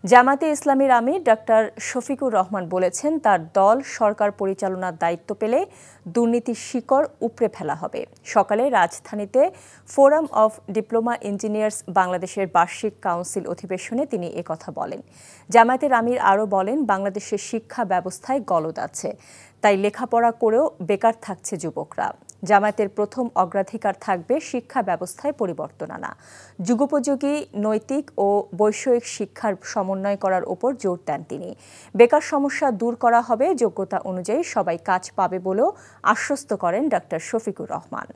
জামায়াতে ইসলামীর আমির ডক্টর শফিকুর রহমান বলেছেন, তার দল সরকার পরিচালনার দায়িত্ব পেলে দুর্নীতির শিকড় উপড়ে ফেলা হবে। সকালে রাজধানীতে ফোরাম অফ ডিপ্লোমা ইঞ্জিনিয়ার্স বাংলাদেশের বার্ষিক কাউন্সিল অধিবেশনে তিনি একথা বলেন। জামায়াতের আমির আরও বলেন, বাংলাদেশের শিক্ষা ব্যবস্থায় গলদ আছে, তাই লেখাপড়া করেও বেকার থাকছে যুবকরা। জামায়াতের প্রথম অগ্রাধিকার থাকবে শিক্ষা ব্যবস্থায় পরিবর্তন আনা, যুগোপযোগী নৈতিক ও বৈষয়িক শিক্ষার সমন্বয় করার ওপর জোর দেন তিনি। বেকার সমস্যা দূর করা হবে, যোগ্যতা অনুযায়ী সবাই কাজ পাবে বলেও আশ্বস্ত করেন ডক্টর শফিকুর রহমান।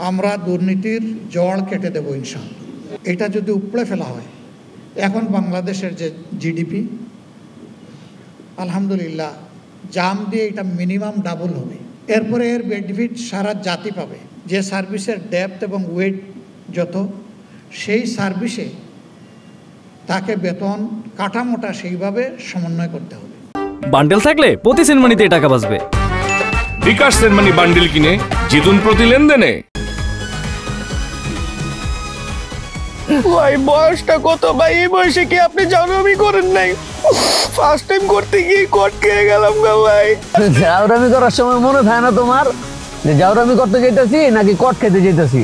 আমরা দুর্নীতির জড় কেটে দেব ইনশাআল্লাহ। এটা যদি উপড়ে ফেলা হয়, এখন বাংলাদেশের যে জিডিপি আলহামদুলিল্লাহ জাম দিয়ে এটা মিনিমাম ডাবল হবে। এরপরে এর বেনিফিট সারা জাতি পাবে। যে সার্ভিসের ডেপথ এবং ওয়েট যত, সেই সার্ভিসে তাকে বেতন কাঠামোটা সেইভাবে সমন্বয় করতে হবে। বান্ডেল থাকলে প্রতি সেনমানিতে টাকা বাঁচবে। বিকাশ সেনমানি বান্ডেল কিনে জিতুন প্রতি লেনদেনে। ভাই বয়সটা কত ভাই? এই বয়সে কি আপনি জাউরামি করেন নাই? ফার্স্ট টাইম করতে গিয়ে কট খেয়ে গেলাম গা ভাই। জাউরামি করার সময় মনে থাকে না তোমার যে জাউরামি করতে যেতেছি নাকি কট খেতে যেতেছি?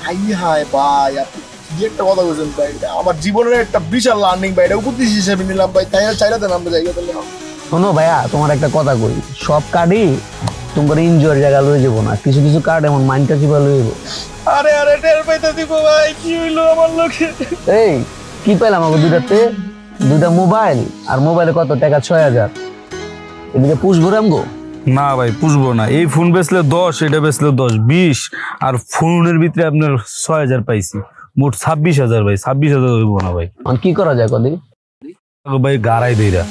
হাই ভাই, আপনি কি একটা কথা বলছেন ভাই, আমার জীবনের একটা বিশাল লার্নিং ভাই, এটা উপদেশ হিসেবে নিলাম ভাই। তাই চাইলে দেন আমরা জায়গা দিলে। শোনো ভাইয়া, তোমার একটা কথা কই, সব কার্ডই তোমার এনজয়ের জায়গা লয়ে যাবো না, কিছু কিছু কার্ড এমন মাইন্ডটা চিপা লয়ে যাবো। আরে টের পাইতে দিব ভাই, কি হইলো আমার লোকে? এই কি পেলাম আমাকে দুইটা মোবাইল, আর মোবাইলে কত টাকা? ৬,০০০। এদিকে পুষবো রামগো? না ভাই পুষবো না। এই ফোন বেচলে ১০, এটা বেচলে ১০, ২০, আর ফোনের ভিতরে আপনার ৬,০০০ পাইছি, মোট ২৬,০০০ ভাই। ২৬,০০০ হইব না ভাই। কি করা যায় কদি ভাই? গাড়াই দেইরা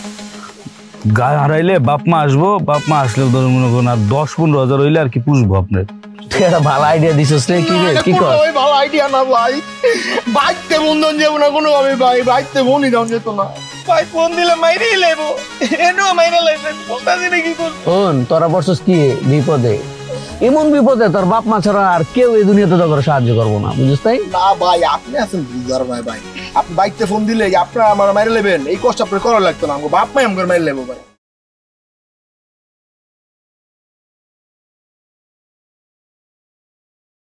গায়ে হারাইলে বাপ মা আসবো, বাপ মা আসলে ধরুন মনে করুন আর ১০-১৫,০০০ হইলে আর কি পুষবো আপনার। ভালো আইডিয়া দিছিস রে। কি রে, কি কর? ভালো আইডিয়া না ভাই, বাইতে বন্ধন যাবো না কোনো ভাবে ভাই, বাইতে বনি দাম যেত না ভাই। ফোন দিলে মাইরেই লাইবো, এনো মাইরে লাইছে, বলতা দিনে কি করব? শোন, তোরা বসছিস কি বিপদে, এমন বিপদে তোর বাপ মা ছাড়া আর কেউ এই দুনিয়াতে তোকে সাহায্য করবো না, বুঝছিস? তাই না ভাই, আপনি আছেন বুঝার ভাই। ভাই আপনি বাইতে ফোন দিলে আপনারা আমার মাইরে লেবেন, এই কষ্ট আপনার করা লাগতো না। বাপ মাই আমার মাইরে লেবো ভাই।